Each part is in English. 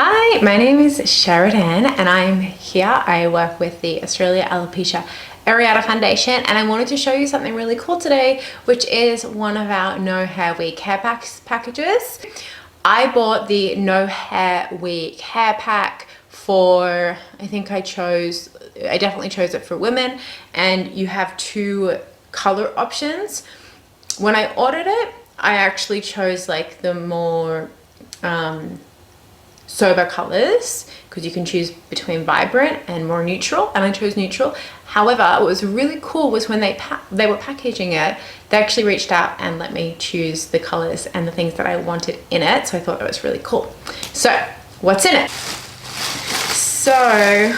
Hi, my name is Sheridan and I'm here. I work with the Australia Alopecia Areata Foundation and I wanted to show you something really cool today, which is one of our No Hair Week hair packages. I bought the No Hair Week hair pack for, I definitely chose it for women, and you have two color options. When I ordered it, I actually chose like the more sober colors because you can choose between vibrant and more neutral, and I chose neutral. However, what was really cool was when they were packaging it, they actually reached out and let me choose the colors and the things that I wanted in it, so I thought that was really cool. So what's in it? So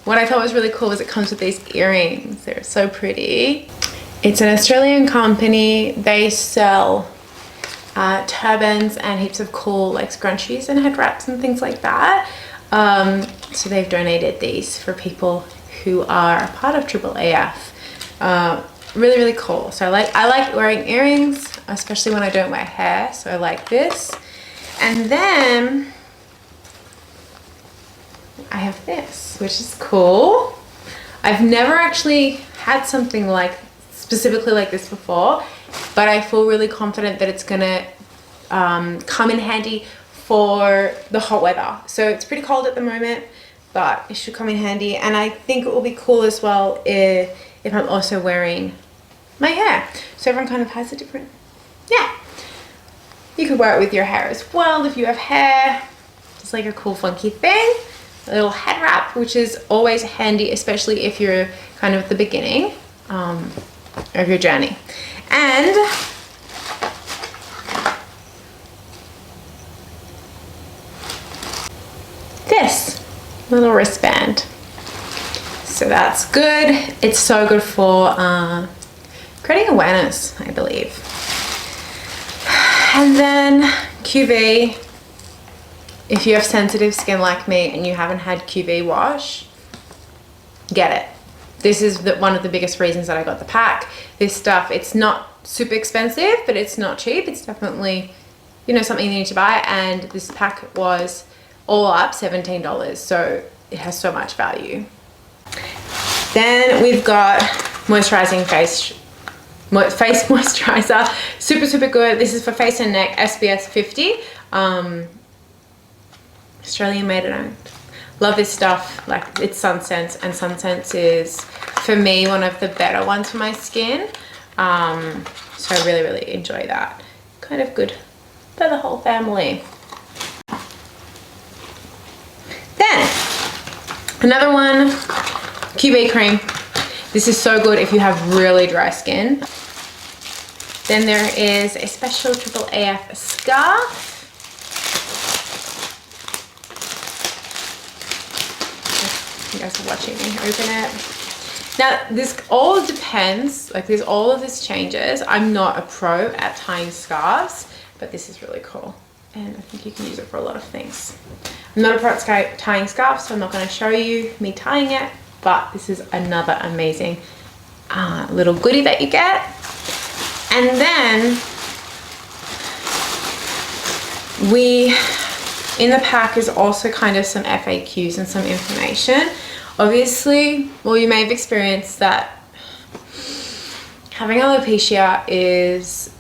what I thought was really cool was it comes with these earrings. They're so pretty. It's an Australian company. They sell turbans and heaps of cool like scrunchies and head wraps and things like that. So they've donated these for people who are a part of AAAF. Really, really cool. So I like wearing earrings, especially when I don't wear hair. So I like this. And then I have this, which is cool. I've never actually had something like specifically like this before, but I feel really confident that it's gonna come in handy for the hot weather. So it's pretty cold at the moment, but it should come in handy. And I think it will be cool as well if I'm also wearing my hair. So everyone kind of has a different, yeah. You could wear it with your hair as well if you have hair. Just like a cool funky thing. A little head wrap, which is always handy, especially if you're kind of at the beginning of your journey. And this little wristband. So that's good. It's so good for creating awareness, I believe. And then QV. If you have sensitive skin like me and you haven't had QV wash, get it. This is one of the biggest reasons that I got the pack. This stuff, it's not super expensive, but it's not cheap. It's definitely, you know, something you need to buy. And this pack was all up $17. So it has so much value. Then we've got moisturizing face moisturizer. Super, super good. This is for face and neck, SPF 50. Australian made and owned. Love this stuff. Like, it's Sunsense, and Sunsense is for me one of the better ones for my skin. So I really, really enjoy that. Kind of good for the whole family. Then another one, QV cream. This is so good if you have really dry skin. Then there is a special AAAF scarf. You guys are watching me open it. Now this all depends, like there's all of this changes. I'm not a pro at tying scarves, but this is really cool. And I think you can use it for a lot of things. I'm not a pro at tying scarves, so I'm not going to show you me tying it, but this is another amazing little goodie that you get. And then in the pack is also kind of some FAQs and some information. Obviously, well, you may have experienced that having alopecia is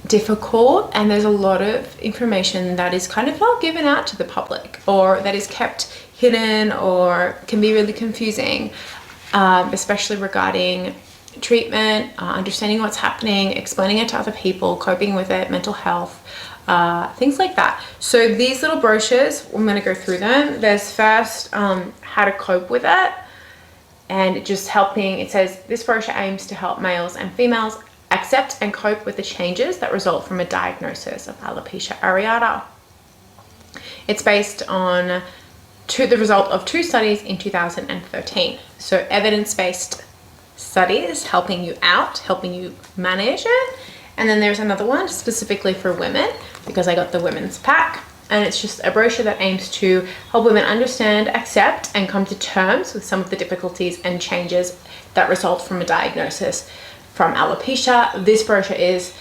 difficult, and there's a lot of information that is kind of not given out to the public, or that is kept hidden, or can be really confusing, especially regarding treatment, understanding what's happening, explaining it to other people, coping with it, mental health. Things like that. So these little brochures, I'm going to go through them. There's first how to cope with it, and just helping. It says this brochure aims to help males and females accept and cope with the changes that result from a diagnosis of alopecia areata. It's based on the result of 2 studies in 2013. So evidence-based studies helping you out, helping you manage it. And then there's another one specifically for women, because I got the women's pack, and it's just a brochure that aims to help women understand, accept, and come to terms with some of the difficulties and changes that result from a diagnosis from alopecia. This brochure is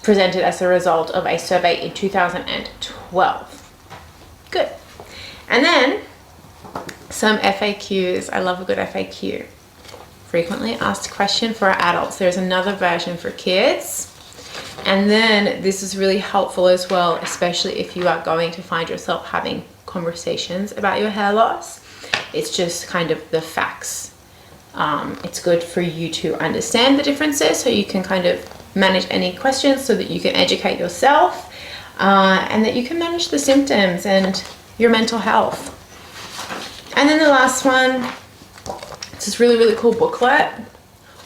presented as a result of a survey in 2012. And then some FAQs. I love a good FAQ. Frequently asked question for our adults. There's another version for kids. And then this is really helpful as well, especially if you are going to find yourself having conversations about your hair loss. It's just kind of the facts. It's good for you to understand the differences so you can kind of manage any questions, so that you can educate yourself and that you can manage the symptoms and your mental health. And then the last one, it's this really, really cool booklet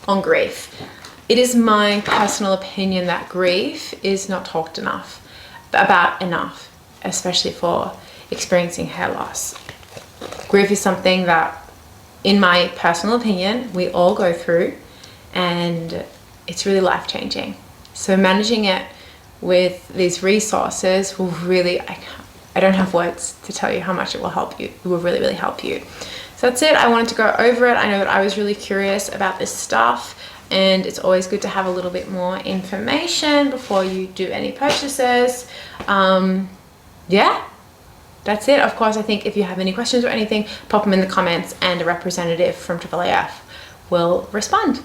on grief. It is my personal opinion that grief is not talked enough, especially for experiencing hair loss. Grief is something that, in my personal opinion, we all go through, and it's really life-changing. So managing it with these resources will really, I don't have words to tell you how much it will help you. It will really, really help you. So that's it. I wanted to go over it. I know that I was really curious about this stuff, and it's always good to have a little bit more information before you do any purchases. Yeah, that's it. Of course, I think if you have any questions or anything, pop them in the comments and a representative from AAAF will respond.